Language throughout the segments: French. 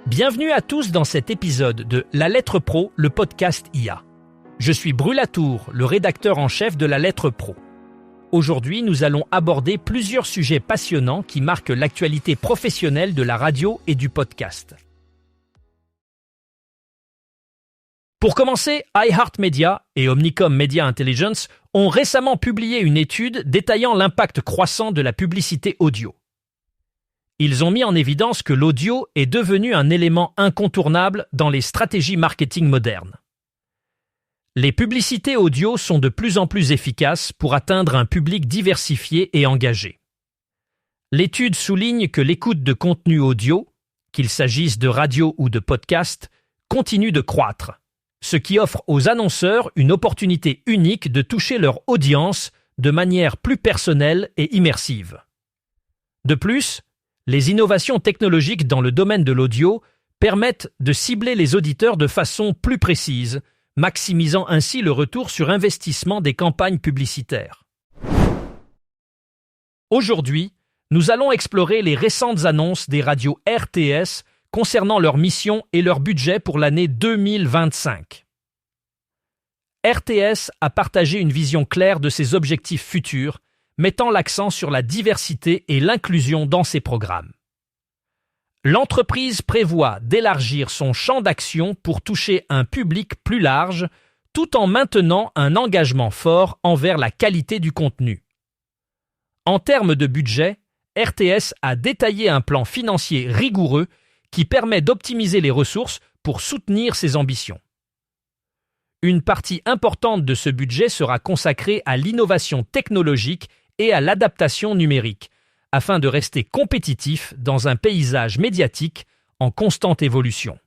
Bienvenue à tous dans cet épisode de La Lettre Pro, le podcast IA. Je suis Brulatour, le rédacteur en chef de La Lettre Pro. Aujourd'hui, nous allons aborder plusieurs sujets passionnants qui marquent l'actualité professionnelle de la radio et du podcast. Pour commencer, iHeartMedia et Omnicom Media Intelligence ont récemment publié une étude détaillant l'impact croissant de la publicité audio. Ils ont mis en évidence que l'audio est devenu un élément incontournable dans les stratégies marketing modernes. Les publicités audio sont de plus en plus efficaces pour atteindre un public diversifié et engagé. L'étude souligne que l'écoute de contenu audio, qu'il s'agisse de radio ou de podcast, continue de croître, ce qui offre aux annonceurs une opportunité unique de toucher leur audience de manière plus personnelle et immersive. De plus, les innovations technologiques dans le domaine de l'audio permettent de cibler les auditeurs de façon plus précise, maximisant ainsi le retour sur investissement des campagnes publicitaires. Aujourd'hui, nous allons explorer les récentes annonces des radios RTS concernant leur mission et leur budget pour l'année 2025. RTS a partagé une vision claire de ses objectifs futurs, mettant l'accent sur la diversité et l'inclusion dans ses programmes. L'entreprise prévoit d'élargir son champ d'action pour toucher un public plus large, tout en maintenant un engagement fort envers la qualité du contenu. En termes de budget, RTS a détaillé un plan financier rigoureux qui permet d'optimiser les ressources pour soutenir ses ambitions. Une partie importante de ce budget sera consacrée à l'innovation technologique et à l'adaptation numérique, afin de rester compétitif dans un paysage médiatique en constante évolution.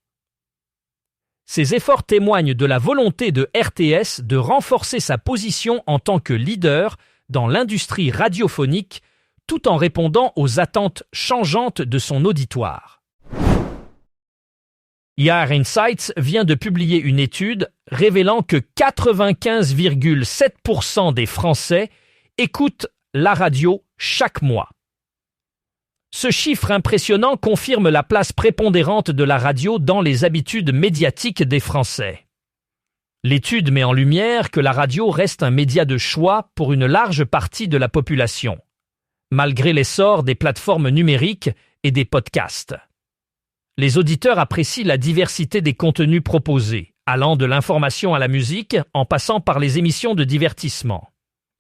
Ces efforts témoignent de la volonté de RTS de renforcer sa position en tant que leader dans l'industrie radiophonique, tout en répondant aux attentes changeantes de son auditoire. IR Insights vient de publier une étude révélant que 95,7% des Français écoutent la radio chaque mois. Ce chiffre impressionnant confirme la place prépondérante de la radio dans les habitudes médiatiques des Français. L'étude met en lumière que la radio reste un média de choix pour une large partie de la population, malgré l'essor des plateformes numériques et des podcasts. Les auditeurs apprécient la diversité des contenus proposés, allant de l'information à la musique en passant par les émissions de divertissement.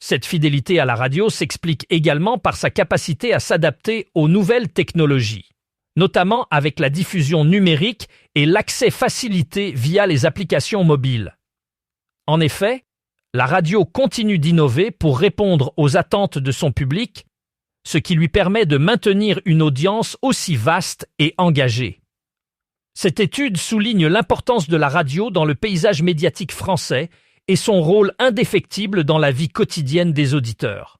Cette fidélité à la radio s'explique également par sa capacité à s'adapter aux nouvelles technologies, notamment avec la diffusion numérique et l'accès facilité via les applications mobiles. En effet, la radio continue d'innover pour répondre aux attentes de son public, ce qui lui permet de maintenir une audience aussi vaste et engagée. Cette étude souligne l'importance de la radio dans le paysage médiatique français et son rôle indéfectible dans la vie quotidienne des auditeurs.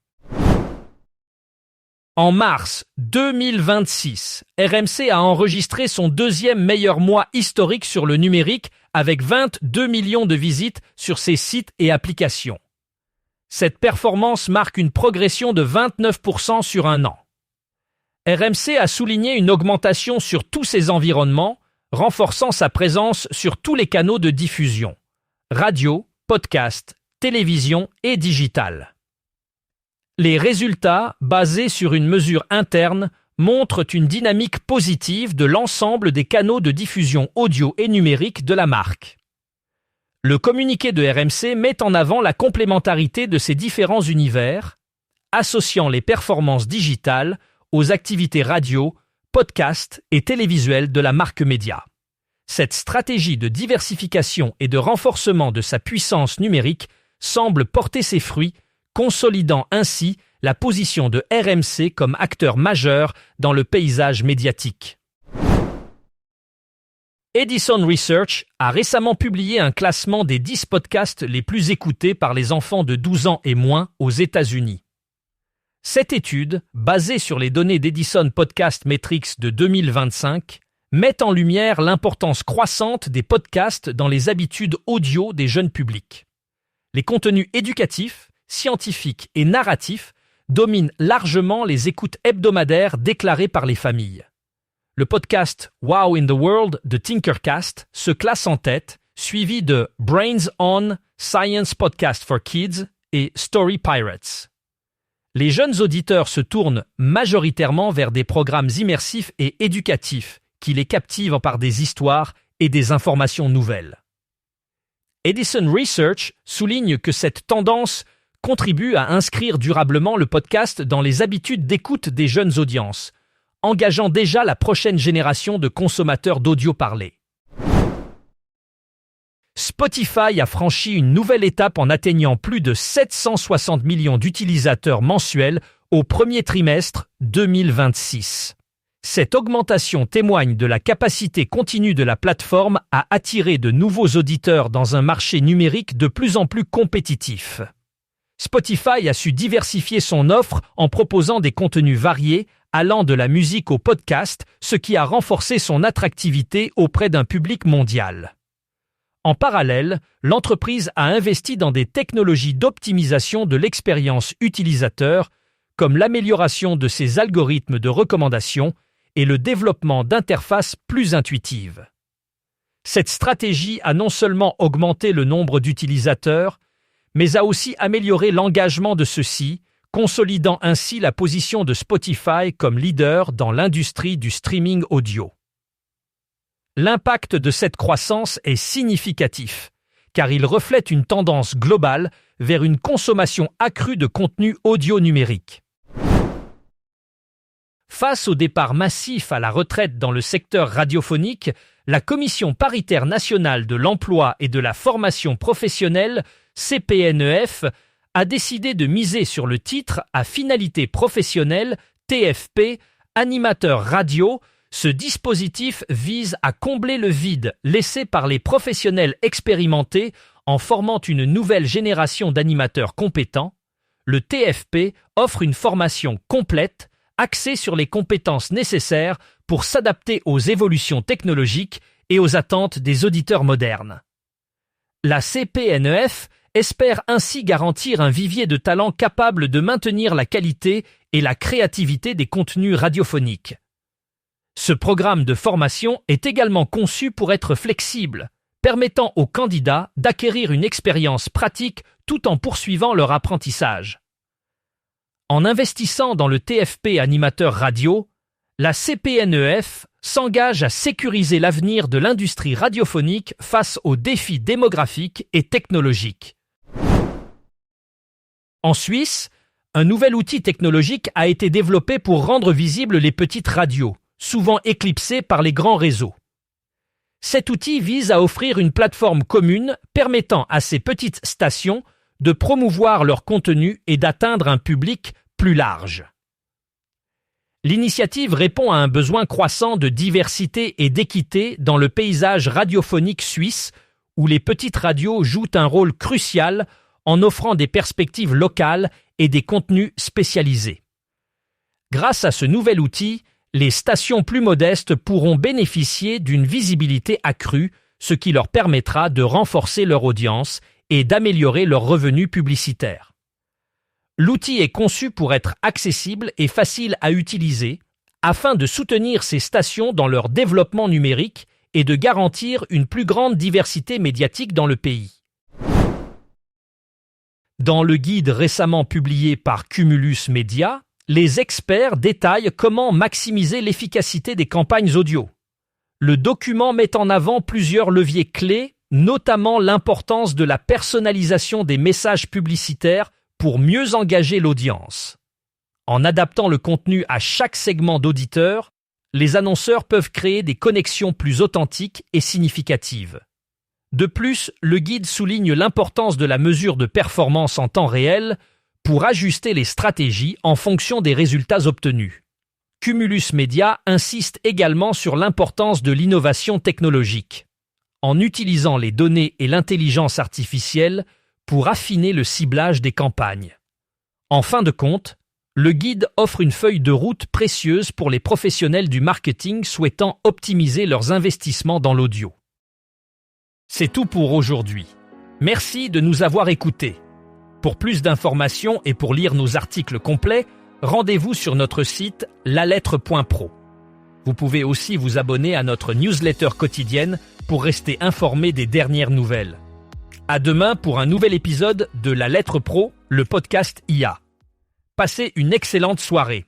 En mars 2026, RMC a enregistré son deuxième meilleur mois historique sur le numérique avec 22 millions de visites sur ses sites et applications. Cette performance marque une progression de 29% sur un an. RMC a souligné une augmentation sur tous ses environnements, renforçant sa présence sur tous les canaux de diffusion, radio, podcast, télévision et digital. Les résultats, basés sur une mesure interne, montrent une dynamique positive de l'ensemble des canaux de diffusion audio et numérique de la marque. Le communiqué de RMC met en avant la complémentarité de ces différents univers, associant les performances digitales aux activités radio, podcast et télévisuelles de la marque média. Cette stratégie de diversification et de renforcement de sa puissance numérique semble porter ses fruits, consolidant ainsi la position de RMC comme acteur majeur dans le paysage médiatique. Edison Research a récemment publié un classement des 10 podcasts les plus écoutés par les enfants de 12 ans et moins aux États-Unis. Cette étude, basée sur les données d'Edison Podcast Metrics de 2025, met en lumière l'importance croissante des podcasts dans les habitudes audio des jeunes publics. Les contenus éducatifs, scientifiques et narratifs dominent largement les écoutes hebdomadaires déclarées par les familles. Le podcast Wow in the World de Tinkercast se classe en tête, suivi de Brains On, Science Podcast for Kids et Story Pirates. Les jeunes auditeurs se tournent majoritairement vers des programmes immersifs et éducatifs qui les captivent par des histoires et des informations nouvelles. Edison Research souligne que cette tendance contribue à inscrire durablement le podcast dans les habitudes d'écoute des jeunes audiences, engageant déjà la prochaine génération de consommateurs d'audio parlé. Spotify a franchi une nouvelle étape en atteignant plus de 760 millions d'utilisateurs mensuels au premier trimestre 2026. Cette augmentation témoigne de la capacité continue de la plateforme à attirer de nouveaux auditeurs dans un marché numérique de plus en plus compétitif. Spotify a su diversifier son offre en proposant des contenus variés, allant de la musique au podcast, ce qui a renforcé son attractivité auprès d'un public mondial. En parallèle, l'entreprise a investi dans des technologies d'optimisation de l'expérience utilisateur, comme l'amélioration de ses algorithmes de recommandation et le développement d'interfaces plus intuitives. Cette stratégie a non seulement augmenté le nombre d'utilisateurs, mais a aussi amélioré l'engagement de ceux-ci, consolidant ainsi la position de Spotify comme leader dans l'industrie du streaming audio. L'impact de cette croissance est significatif, car il reflète une tendance globale vers une consommation accrue de contenu audio numérique. Face au départ massif à la retraite dans le secteur radiophonique, la Commission paritaire nationale de l'emploi et de la formation professionnelle, CPNEF, a décidé de miser sur le titre à finalité professionnelle, TFP, animateur radio. Ce dispositif vise à combler le vide laissé par les professionnels expérimentés en formant une nouvelle génération d'animateurs compétents. Le TFP offre une formation complète, axée sur les compétences nécessaires pour s'adapter aux évolutions technologiques et aux attentes des auditeurs modernes. La CPNEF espère ainsi garantir un vivier de talents capable de maintenir la qualité et la créativité des contenus radiophoniques. Ce programme de formation est également conçu pour être flexible, permettant aux candidats d'acquérir une expérience pratique tout en poursuivant leur apprentissage. En investissant dans le TFP animateur radio, la CPNEF s'engage à sécuriser l'avenir de l'industrie radiophonique face aux défis démographiques et technologiques. En Suisse, un nouvel outil technologique a été développé pour rendre visibles les petites radios, souvent éclipsées par les grands réseaux. Cet outil vise à offrir une plateforme commune permettant à ces petites stations de promouvoir leur contenu et d'atteindre un public plus large. L'initiative répond à un besoin croissant de diversité et d'équité dans le paysage radiophonique suisse, où les petites radios jouent un rôle crucial en offrant des perspectives locales et des contenus spécialisés. Grâce à ce nouvel outil, les stations plus modestes pourront bénéficier d'une visibilité accrue, ce qui leur permettra de renforcer leur audience et d'améliorer leurs revenus publicitaires. L'outil est conçu pour être accessible et facile à utiliser, afin de soutenir ces stations dans leur développement numérique et de garantir une plus grande diversité médiatique dans le pays. Dans le guide récemment publié par Cumulus Media, les experts détaillent comment maximiser l'efficacité des campagnes audio. Le document met en avant plusieurs leviers clés, notamment l'importance de la personnalisation des messages publicitaires pour mieux engager l'audience. En adaptant le contenu à chaque segment d'auditeur, les annonceurs peuvent créer des connexions plus authentiques et significatives. De plus, le guide souligne l'importance de la mesure de performance en temps réel pour ajuster les stratégies en fonction des résultats obtenus. Cumulus Media insiste également sur l'importance de l'innovation technologique, en utilisant les données et l'intelligence artificielle pour affiner le ciblage des campagnes. En fin de compte, le guide offre une feuille de route précieuse pour les professionnels du marketing souhaitant optimiser leurs investissements dans l'audio. C'est tout pour aujourd'hui. Merci de nous avoir écoutés. Pour plus d'informations et pour lire nos articles complets, rendez-vous sur notre site lalettre.pro. Vous pouvez aussi vous abonner à notre newsletter quotidienne pour rester informé des dernières nouvelles. À demain pour un nouvel épisode de La Lettre Pro, le podcast IA. Passez une excellente soirée.